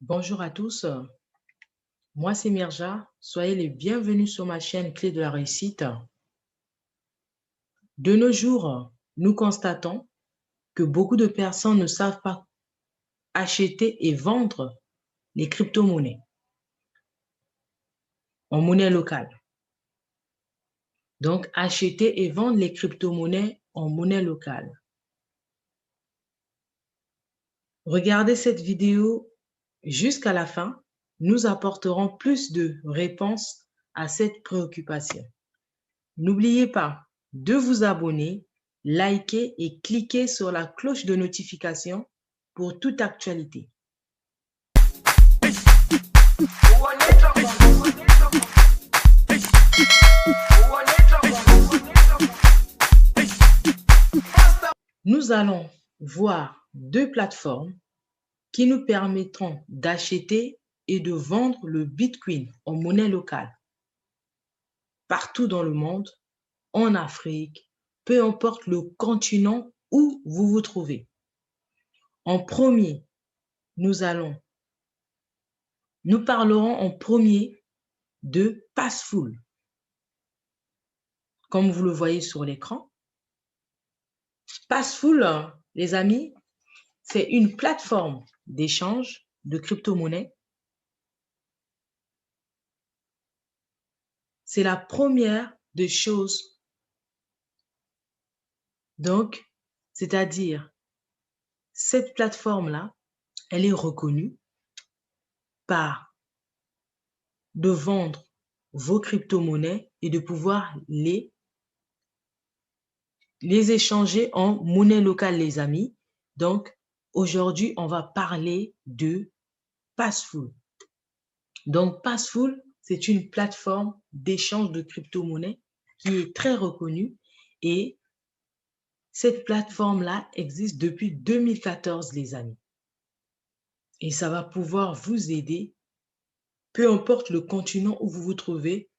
Bonjour à tous, moi c'est Mirja, soyez les bienvenus sur ma chaîne Clé de la réussite. De nos jours, nous constatons que beaucoup de personnes ne savent pas acheter et vendre les crypto-monnaies en monnaie locale. Donc, acheter et vendre les crypto-monnaies en monnaie locale. Regardez cette vidéo jusqu'à la fin, nous apporterons plus de réponses à cette préoccupation. N'oubliez pas de vous abonner, liker et cliquer sur la cloche de notification pour toute actualité. Nous allons voir deux plateformes qui nous permettront d'acheter et de vendre le Bitcoin en monnaie locale partout dans le monde, en Afrique, peu importe le continent où vous vous trouvez. En premier, nous parlerons en premier de Passful. Comme vous le voyez sur l'écran, Passful, les amis, c'est une plateforme d'échange de crypto-monnaies. C'est la première des choses. Donc, c'est-à-dire, cette plateforme-là, elle est reconnue par de vendre vos crypto-monnaies et de pouvoir les échanger en monnaie locale, les amis. Donc, aujourd'hui, on va parler de Passful. Donc, Passful, c'est une plateforme d'échange de crypto-monnaies qui est très reconnue et cette plateforme-là existe depuis 2014, les amis. Et ça va pouvoir vous aider, peu importe le continent où vous vous trouvez,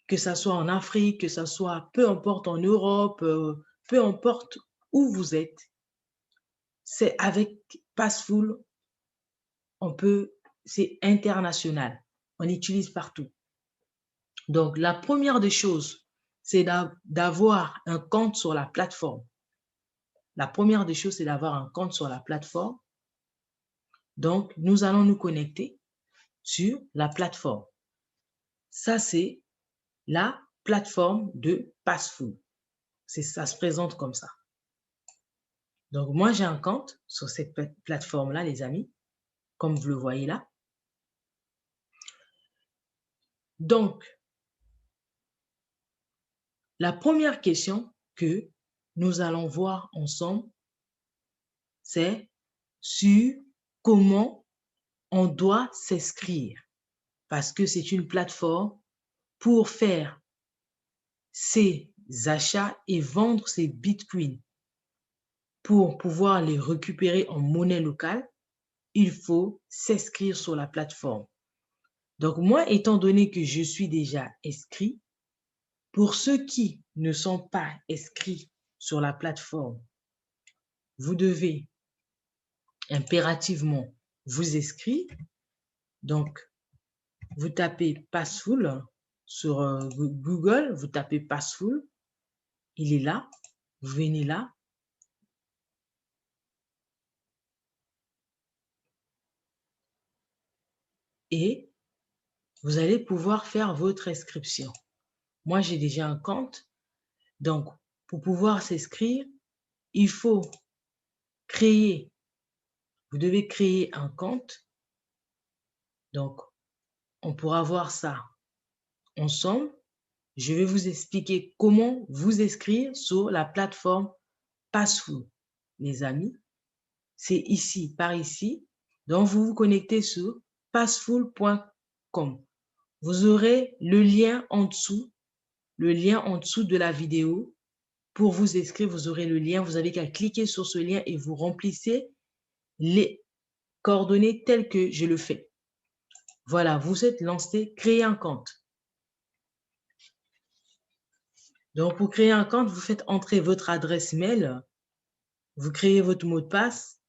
que ça soit en Afrique, que ça soit peu importe en Europe, peu importe où vous êtes. C'est avec Passful, c'est international. On utilise partout. Donc, la première des choses, c'est d'avoir un compte sur la plateforme. La première des choses, c'est d'avoir un compte sur la plateforme. Donc, nous allons nous connecter sur la plateforme. Ça, c'est la plateforme de Passful. Ça se présente comme ça. Donc, moi, j'ai un compte sur cette plateforme-là, les amis, comme vous le voyez là. Donc, la première question que nous allons voir ensemble, c'est sur comment on doit s'inscrire. Parce que c'est une plateforme pour faire ses achats et vendre ses bitcoins. Pour pouvoir les récupérer en monnaie locale, il faut s'inscrire sur la plateforme. Donc, moi, étant donné que je suis déjà inscrit, pour ceux qui ne sont pas inscrits sur la plateforme, vous devez impérativement vous inscrire. Donc, vous tapez Passful sur Google, vous tapez Passful, il est là, vous venez là. Et vous allez pouvoir faire votre inscription. Moi, j'ai déjà un compte. Donc, pour pouvoir s'inscrire, il faut vous devez créer un compte. Donc, on pourra voir ça ensemble. Je vais vous expliquer comment vous inscrire sur la plateforme Passful, les amis. C'est ici, par ici. Donc, vous vous connectez sur passful.com. Vous aurez le lien en dessous de la vidéo. Pour vous inscrire, vous aurez le lien. Vous avez qu'à cliquer sur ce lien et vous remplissez les coordonnées telles que je le fais. Voilà, vous êtes lancé, créez un compte. Donc, pour créer un compte, vous faites entrer votre adresse mail, vous créez votre mot de passe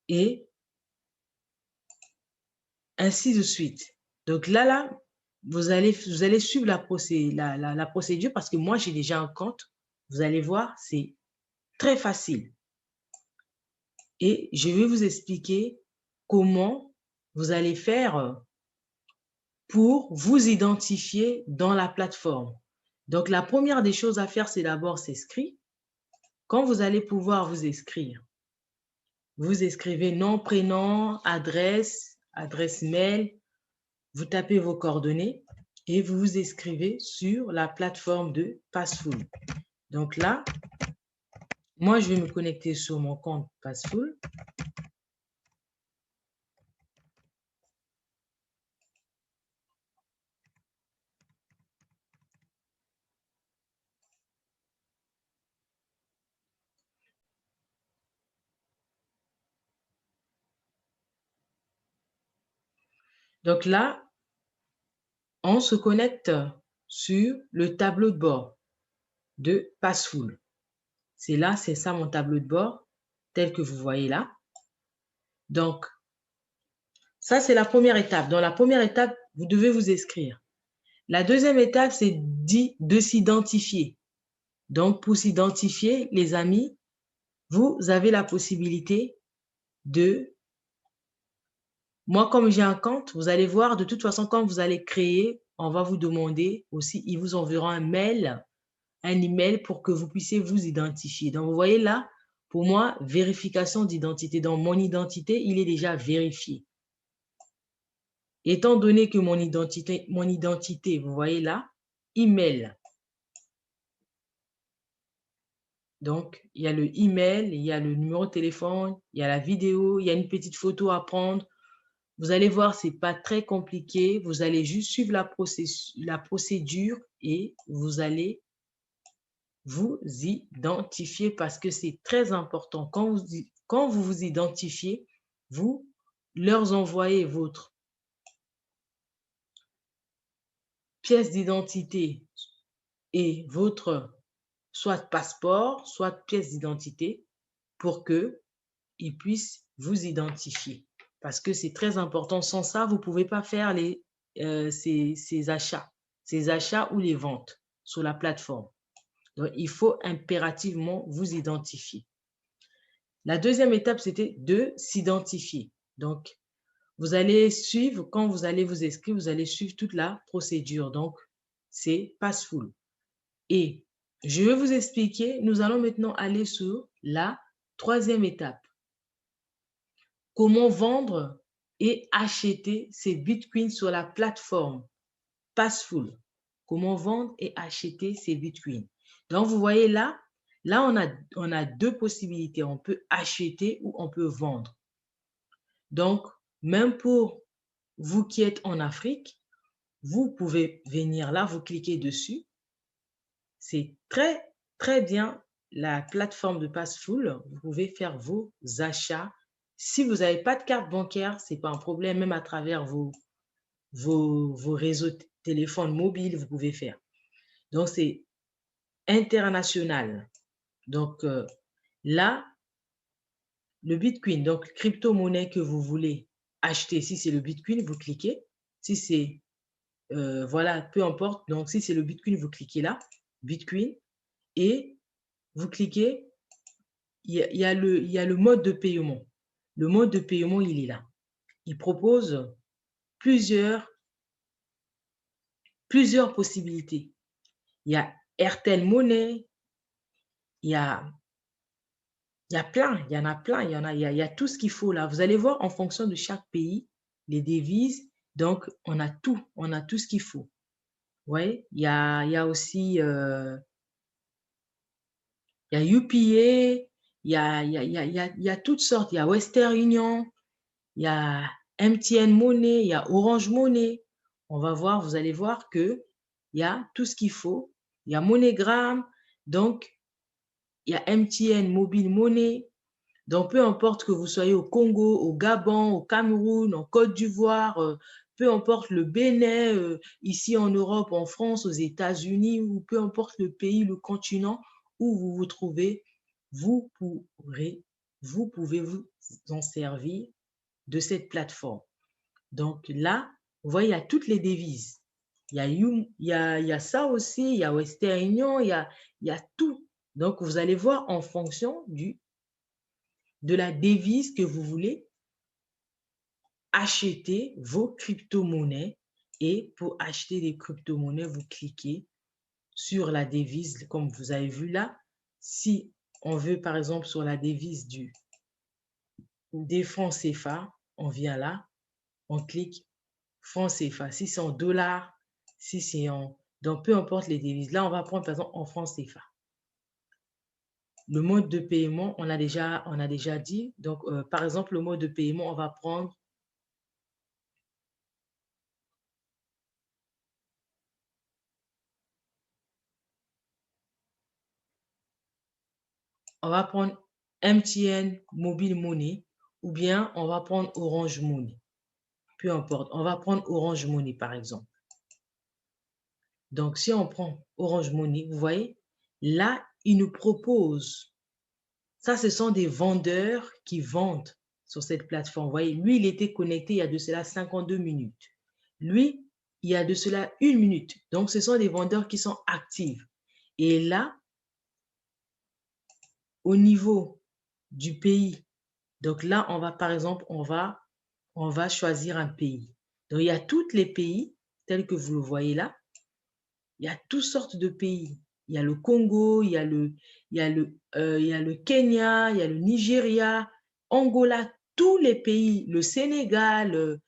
et ainsi de suite. Donc là, vous allez suivre la procédure parce que moi, j'ai déjà un compte. Vous allez voir, c'est très facile. Et je vais vous expliquer comment vous allez faire pour vous identifier dans la plateforme. Donc, la première des choses à faire, c'est d'abord s'inscrire. Quand vous allez pouvoir vous inscrire, vous inscrivez nom, prénom, adresse mail, vous tapez vos coordonnées et vous vous inscrivez sur la plateforme de Passful. Donc là, moi, je vais me connecter sur mon compte Passful. Donc là, on se connecte sur le tableau de bord de Passful. C'est là, c'est ça mon tableau de bord, tel que vous voyez là. Donc, ça, c'est la première étape. Dans la première étape, vous devez vous inscrire. La deuxième étape, c'est de s'identifier. Donc, pour s'identifier, les amis, vous avez la possibilité de... Moi, comme j'ai un compte, vous allez voir, de toute façon, quand vous allez créer, on va vous demander aussi, ils vous enverront un email pour que vous puissiez vous identifier. Donc, vous voyez là, pour moi, vérification d'identité. Donc, mon identité, il est déjà vérifié. Étant donné que mon identité, vous voyez là, email. Donc, il y a le email, il y a le numéro de téléphone, il y a la vidéo, il y a une petite photo à prendre. Vous allez voir, ce n'est pas très compliqué. Vous allez juste suivre la procédure et vous allez vous identifier parce que c'est très important. Quand vous vous identifiez, vous leur envoyez votre pièce d'identité et votre soit passeport, soit pièce d'identité pour qu'ils puissent vous identifier. Parce que c'est très important. Sans ça, vous ne pouvez pas faire ces achats ou les ventes sur la plateforme. Donc, il faut impérativement vous identifier. La deuxième étape, c'était de s'identifier. Donc, vous allez suivre, quand vous allez vous inscrire, vous allez suivre toute la procédure. Donc, c'est Passful. Et je vais vous expliquer, nous allons maintenant aller sur la troisième étape. Comment vendre et acheter ces bitcoins sur la plateforme Passful. Comment vendre et acheter ces bitcoins. Donc, vous voyez là, on a deux possibilités. On peut acheter ou on peut vendre. Donc, même pour vous qui êtes en Afrique, vous pouvez venir là, vous cliquez dessus. C'est très, très bien la plateforme de Passful. Vous pouvez faire vos achats. Si vous n'avez pas de carte bancaire, ce n'est pas un problème, même à travers vos réseaux téléphones mobiles, vous pouvez faire. Donc, c'est international. Donc, là, le Bitcoin, donc crypto-monnaie que vous voulez acheter, si c'est le Bitcoin, vous cliquez. Si c'est, voilà, peu importe. Donc, si c'est le Bitcoin, vous cliquez là, Bitcoin, et vous cliquez, il y a le mode de paiement. Le mode de paiement, il est là. Il propose plusieurs possibilités. Il y a Airtel Money, il y a plein, il y en a plein, il y a tout ce qu'il faut là. Vous allez voir en fonction de chaque pays, les devises. Donc, on a tout ce qu'il faut. Ouais, il y a aussi, il y a UPA, il y a toutes sortes. Il y a Western Union, il y a MTN Money, il y a Orange Money. On va voir, vous allez voir que il y a tout ce qu'il faut. Il y a MoneyGram, donc il y a MTN Mobile Money. Donc, peu importe que vous soyez au Congo, au Gabon, au Cameroun, en Côte d'Ivoire, peu importe le Bénin, ici en Europe, en France, aux États-Unis, ou peu importe le pays, le continent où vous vous trouvez, vous pouvez vous en servir de cette plateforme. Donc là, vous voyez, il y a toutes les devises. Il y a ça aussi, il y a Western Union, il y a tout. Donc, vous allez voir en fonction de la devise que vous voulez acheter vos crypto-monnaies. Et pour acheter des crypto-monnaies, vous cliquez sur la devise, comme vous avez vu là. Si on veut, par exemple, sur la devise des francs CFA, on vient là, on clique francs CFA. Si c'est en dollars, si c'est en... Donc, peu importe les devises. Là, on va prendre, par exemple, en francs CFA. Le mode de paiement, on a déjà dit. Donc, par exemple, le mode de paiement, on va prendre MTN Mobile Money ou bien on va prendre Orange Money. Peu importe, on va prendre Orange Money par exemple. Donc, si on prend Orange Money, vous voyez, là, il nous propose. Ça, ce sont des vendeurs qui vendent sur cette plateforme. Vous voyez, lui, il était connecté il y a de cela 52 minutes. Lui, il y a de cela 1 minute. Donc, ce sont des vendeurs qui sont actifs. Et là, au niveau du pays, donc là, on va, par exemple, on va choisir un pays. Donc, il y a tous les pays, tels que vous le voyez là. Il y a toutes sortes de pays. Il y a le Congo, il y a il y a le Kenya, il y a le Nigeria, Angola, tous les pays, le Sénégal,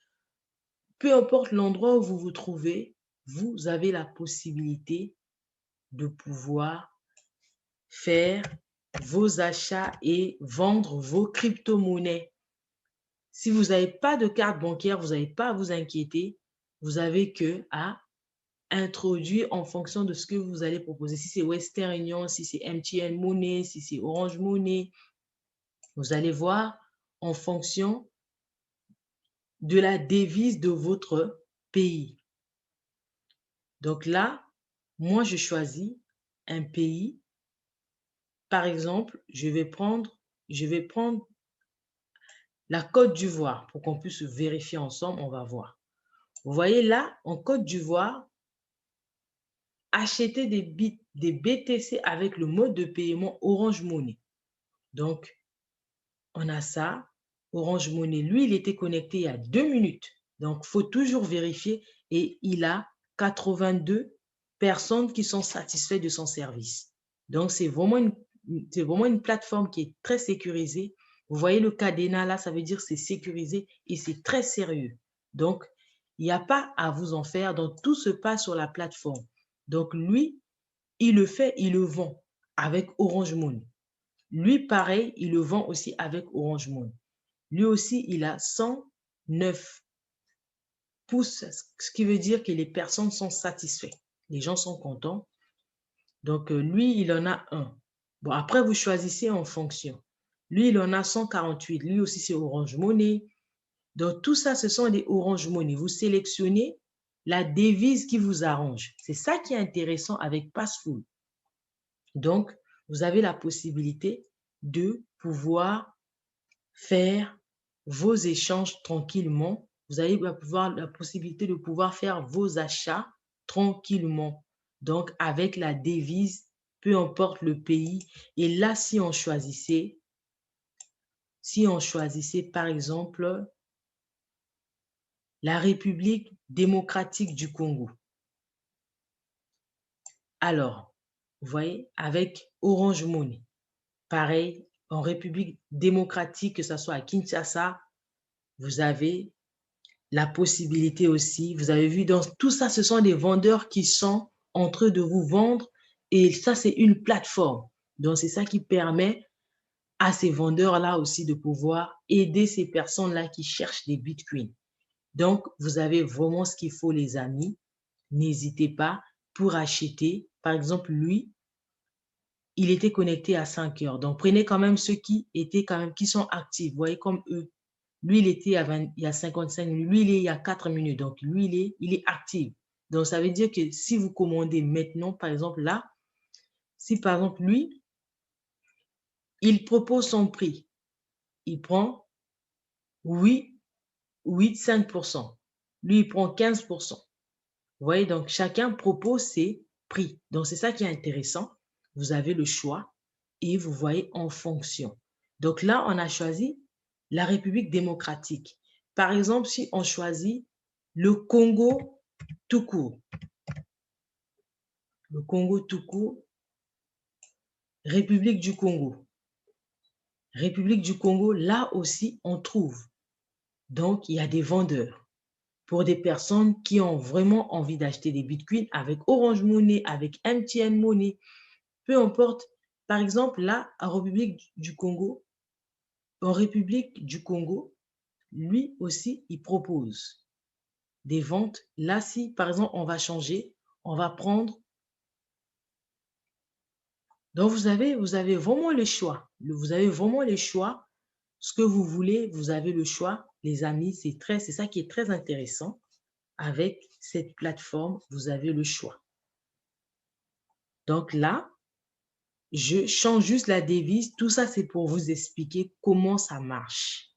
peu importe l'endroit où vous vous trouvez, vous avez la possibilité de pouvoir faire vos achats et vendre vos crypto-monnaies. Si vous n'avez pas de carte bancaire, vous n'avez pas à vous inquiéter. Vous avez que à introduire en fonction de ce que vous allez proposer. Si c'est Western Union, si c'est MTN Money, si c'est Orange Money, vous allez voir en fonction de la devise de votre pays. Donc là, moi, je choisis un pays. Par exemple, je vais prendre la Côte d'Ivoire pour qu'on puisse vérifier ensemble, on va voir. Vous voyez là, en Côte d'Ivoire, acheter des BTC avec le mode de paiement Orange Money. Donc, on a ça. Orange Money, lui, il était connecté il y a 2 minutes. Donc, il faut toujours vérifier. Et il a 82 personnes qui sont satisfaites de son service. Donc, c'est vraiment une plateforme qui est très sécurisée. Vous voyez le cadenas là, ça veut dire c'est sécurisé et c'est très sérieux. Donc, il n'y a pas à vous en faire. Donc, tout se passe sur la plateforme. Donc, lui, il le fait, il le vend avec Orange Money. Lui, pareil, il le vend aussi avec Orange Money. Lui aussi, il a 109 pouces, ce qui veut dire que les personnes sont satisfaites. Les gens sont contents. Donc, lui, il en a un. Bon, après, vous choisissez en fonction. Lui, il en a 148. Lui aussi, c'est Orange Money. Donc, tout ça, ce sont des Orange Money. Vous sélectionnez la devise qui vous arrange. C'est ça qui est intéressant avec Passful. Donc, vous avez la possibilité de pouvoir faire vos échanges tranquillement. Vous avez la possibilité de pouvoir faire vos achats tranquillement. Donc, avec la devise, peu importe le pays. Et là, si on choisissait, par exemple, la République démocratique du Congo. Alors, vous voyez, avec Orange Money, pareil, en République démocratique, que ce soit à Kinshasa, vous avez la possibilité aussi. Vous avez vu, dans tout ça, ce sont des vendeurs qui sont en train de vous vendre et ça, c'est une plateforme. Donc, c'est ça qui permet à ces vendeurs-là aussi de pouvoir aider ces personnes-là qui cherchent des bitcoins. Donc, vous avez vraiment ce qu'il faut, les amis. N'hésitez pas pour acheter. Par exemple, lui, il était connecté à 5 heures. Donc, prenez quand même ceux qui sont actifs. Vous voyez, comme eux. Lui, il était il y a 55 minutes. Lui, il est il y a 4 minutes. Donc, lui, il est actif. Donc, ça veut dire que si vous commandez maintenant, par exemple, là, si par exemple, lui, il propose son prix, il prend 5%. lui, il prend 15%. Vous voyez, donc chacun propose ses prix. Donc, c'est ça qui est intéressant. Vous avez le choix et vous voyez en fonction. Donc là, on a choisi la République démocratique. Par exemple, si on choisit le Congo tout court, le Congo tout court, République du Congo. République du Congo, là aussi, on trouve. Donc, il y a des vendeurs. Pour des personnes qui ont vraiment envie d'acheter des bitcoins avec Orange Money, avec MTN Money, peu importe. Par exemple, là, en République du Congo, lui aussi, il propose des ventes. Là, si, par exemple, on va changer, on va prendre. Donc, vous avez vraiment le choix. Vous avez vraiment le choix. Ce que vous voulez, vous avez le choix. Les amis, c'est ça qui est très intéressant. Avec cette plateforme, vous avez le choix. Donc là, je change juste la devise. Tout ça, c'est pour vous expliquer comment ça marche.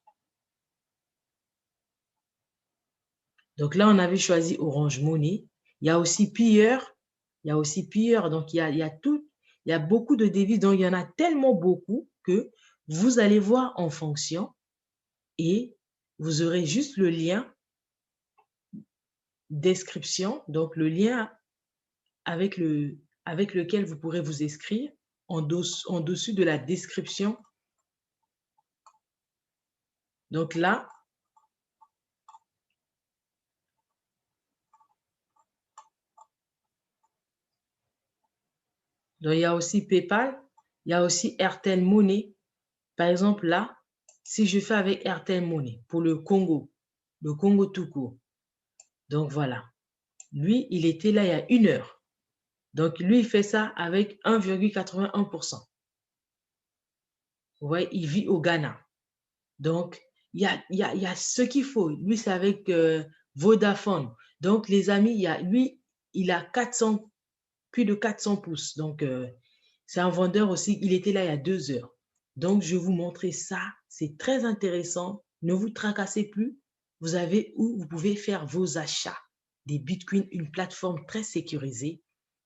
Donc là, on avait choisi Orange Money. Il y a aussi Pilleur. Il y a aussi Pilleur. Donc, il y a beaucoup de devises. Donc, il y en a tellement beaucoup que vous allez voir en fonction et vous aurez juste le lien description. Donc, le lien avec lequel vous pourrez vous inscrire en dessous de la description. Donc là, donc il y a aussi PayPal, il y a aussi Airtel Money. Par exemple, là, si je fais avec Airtel Money pour le Congo tout court. Donc voilà, lui, il était là il y a 1 heure. Donc lui, il fait ça avec 1,81%. Vous voyez, il vit au Ghana. Donc, il y a ce qu'il faut. Lui, c'est avec Vodafone. Donc, les amis, lui, il a plus de 400 pouces. Donc, c'est un vendeur aussi. Il était là il y a 2 heures. Donc, je vais vous montrer ça. C'est très intéressant. Ne vous tracassez plus. Vous avez où vous pouvez faire vos achats des bitcoins, une plateforme très sécurisée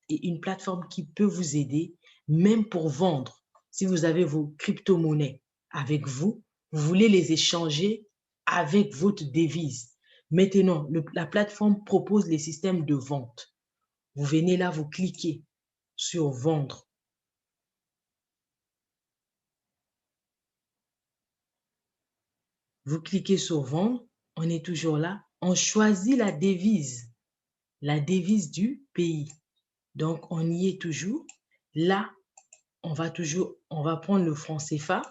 et une plateforme qui peut vous aider, même pour vendre. Si vous avez vos crypto-monnaies avec vous, vous voulez les échanger avec votre devise. Maintenant, la plateforme propose les systèmes de vente. Vous venez là, vous cliquez sur vendre. Vous cliquez sur vendre, on est toujours là. On choisit la devise du pays. Donc, on y est toujours. Là, on va prendre le franc CFA.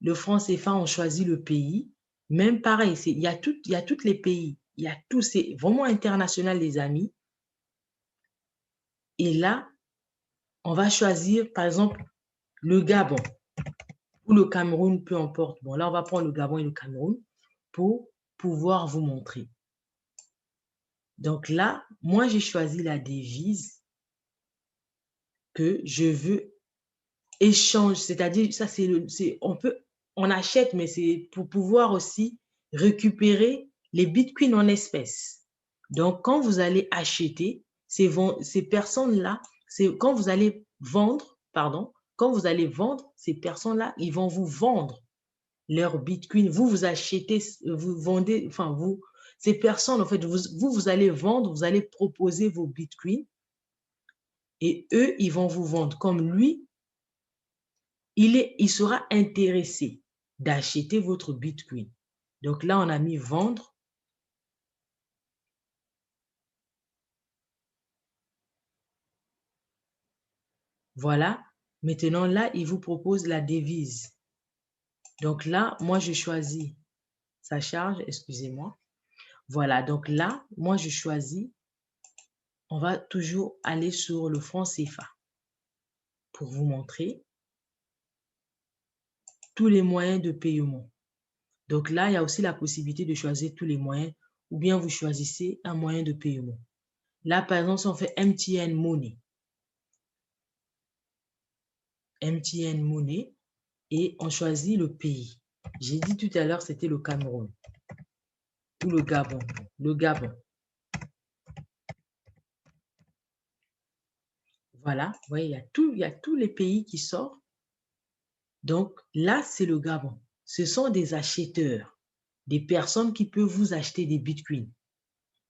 Le franc CFA, on choisit le pays. Même pareil, il y a tous les pays. Il y a tous, c'est vraiment international, les amis. Et là, on va choisir, par exemple, le Gabon ou le Cameroun, peu importe. Bon, là, on va prendre le Gabon et le Cameroun pour pouvoir vous montrer. Donc là, moi, j'ai choisi la devise que je veux échanger. C'est-à-dire, ça, on achète, mais c'est pour pouvoir aussi récupérer les bitcoins en espèces. Donc, quand vous allez acheter, ces personnes-là, quand vous allez vendre, pardon, quand vous allez vendre, ces personnes-là, ils vont vous vendre leurs bitcoins. Vous achetez, vous vendez, enfin, ces personnes, en fait, vous allez vendre, vous allez proposer vos bitcoins et eux, ils vont vous vendre. Comme lui, il sera intéressé d'acheter votre bitcoin. Donc là, on a mis vendre. Voilà. Maintenant, là, il vous propose la devise. Donc là, moi, je choisis. Ça charge, excusez-moi. Voilà. Donc là, moi, je choisis. On va toujours aller sur le franc CFA pour vous montrer tous les moyens de paiement. Donc là, il y a aussi la possibilité de choisir tous les moyens ou bien vous choisissez un moyen de paiement. Là, par exemple, si on fait MTN Money. MTN Money et on choisit le pays. J'ai dit tout à l'heure, c'était le Cameroun. ou le Gabon. Le Gabon. Voilà, vous voyez, il y a tous les pays qui sortent. Donc là, c'est le Gabon. Ce sont des acheteurs, des personnes qui peuvent vous acheter des bitcoins.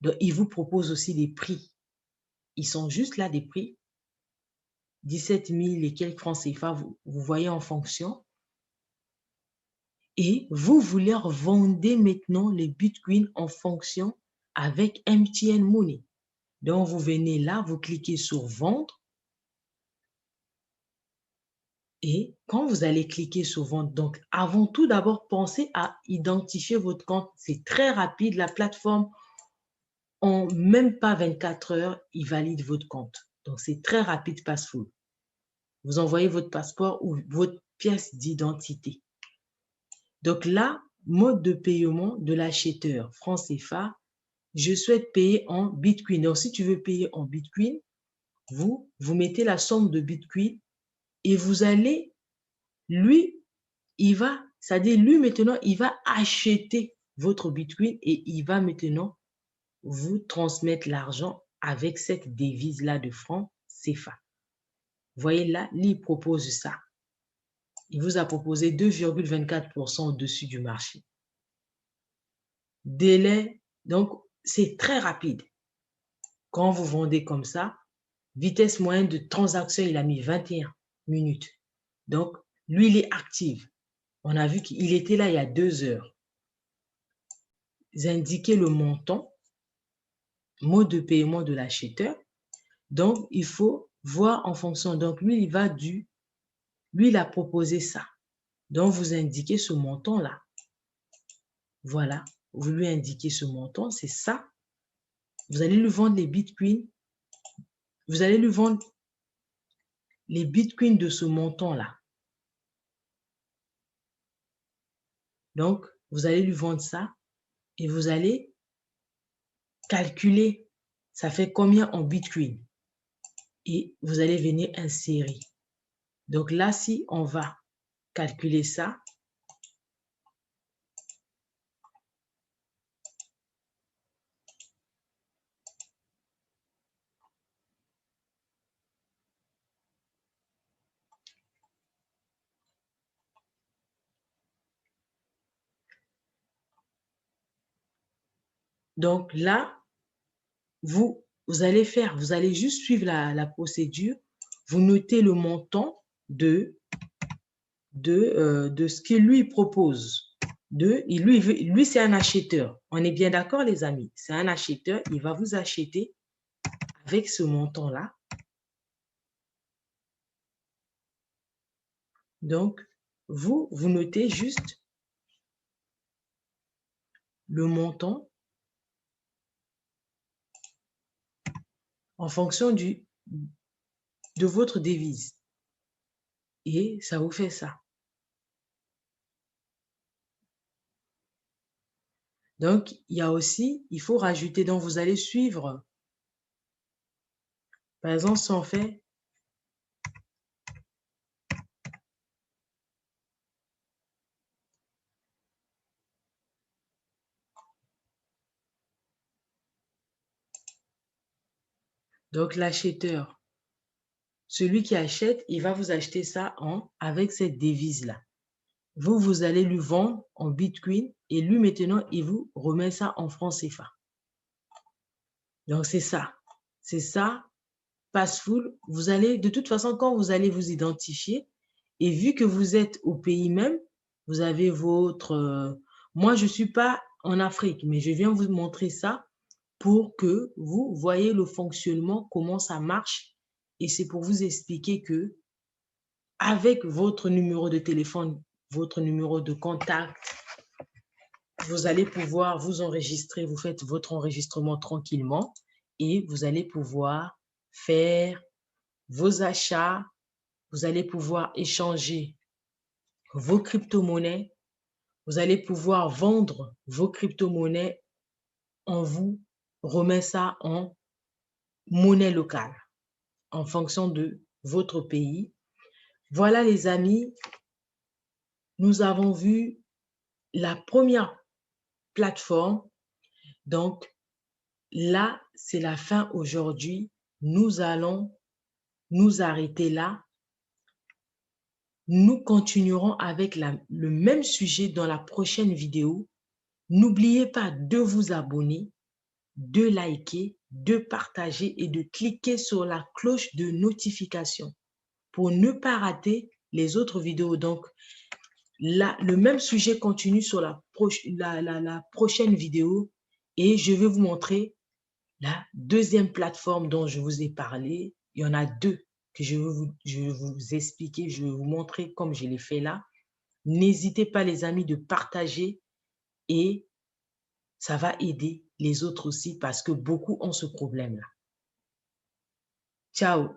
Donc, ils vous proposent aussi des prix. Ils sont juste là, des prix. 17 000 et quelques francs CFA, vous voyez en fonction. Et vous leur vendez maintenant les bitcoins en fonction avec MTN Money. Donc, vous venez là, vous cliquez sur vendre. Et quand vous allez cliquer sur vendre, donc avant tout d'abord, pensez à identifier votre compte. C'est très rapide. La plateforme, en même pas 24 heures, il valide votre compte. Donc, c'est très rapide, Passful. Vous envoyez votre passeport ou votre pièce d'identité. Donc là, mode de paiement de l'acheteur, franc CFA, je souhaite payer en Bitcoin. Donc, si tu veux payer en Bitcoin, vous mettez la somme de Bitcoin et vous allez, lui, c'est-à-dire lui maintenant, il va acheter votre Bitcoin et il va maintenant vous transmettre l'argent avec cette devise-là de franc CFA. Vous voyez là, il propose ça. Il vous a proposé 2,24% au-dessus du marché. Délai, donc c'est très rapide. Quand vous vendez comme ça, vitesse moyenne de transaction, il a mis 21 minutes. Donc, lui, il est actif. On a vu qu'il était là il y a 2 heures. Vous indiquez le montant, mode de paiement de l'acheteur. Donc, il faut voir en fonction. Donc, lui, lui, il a proposé ça. Donc, vous indiquez ce montant-là. Voilà, vous lui indiquez ce montant, c'est ça. Vous allez lui vendre les bitcoins. Vous allez lui vendre les bitcoins de ce montant-là. Donc, vous allez lui vendre ça et vous allez calculer ça fait combien en bitcoin. Et vous allez venir insérer. Donc là, si on va calculer ça, donc là, vous allez juste suivre la procédure. Vous notez le montant de ce qu'il lui propose. Lui c'est un acheteur. On est bien d'accord, les amis? C'est un acheteur. Il va vous acheter avec ce montant-là. Donc, vous notez juste le montant en fonction de votre devise. Et ça vous fait ça. Donc, il faut rajouter, donc vous allez suivre. Par exemple, si on fait donc l'acheteur, celui qui achète, il va vous acheter ça avec cette devise-là. Vous allez lui vendre en Bitcoin et lui maintenant, il vous remet ça en franc CFA. Donc, c'est ça. C'est ça, Passful. Vous allez, de toute façon, quand vous allez vous identifier, et vu que vous êtes au pays même, vous avez votre... moi, je ne suis pas en Afrique, mais je viens vous montrer ça pour que vous voyez le fonctionnement, comment ça marche. Et c'est pour vous expliquer que avec votre numéro de téléphone, votre numéro de contact, vous allez pouvoir vous enregistrer, vous faites votre enregistrement tranquillement et vous allez pouvoir faire vos achats, vous allez pouvoir échanger vos crypto-monnaies, vous allez pouvoir vendre vos crypto-monnaies, on vous remet ça en monnaie locale en fonction de votre pays. Voilà les amis, nous avons vu la première plateforme Donc, là, c'est la fin aujourd'hui. Nous allons nous arrêter là. Nous continuerons avec le même sujet dans la prochaine vidéo. N'oubliez pas de vous abonner, de liker, de partager et de cliquer sur la cloche de notification pour ne pas rater les autres vidéos. Donc, là, le même sujet continue sur la prochaine vidéo et je vais vous montrer la deuxième plateforme dont je vous ai parlé. Il y en a deux que je vais vous expliquer, je vais vous montrer comme je l'ai fait là. N'hésitez pas les amis de partager et ça va aider les autres aussi parce que beaucoup ont ce problème-là. Ciao!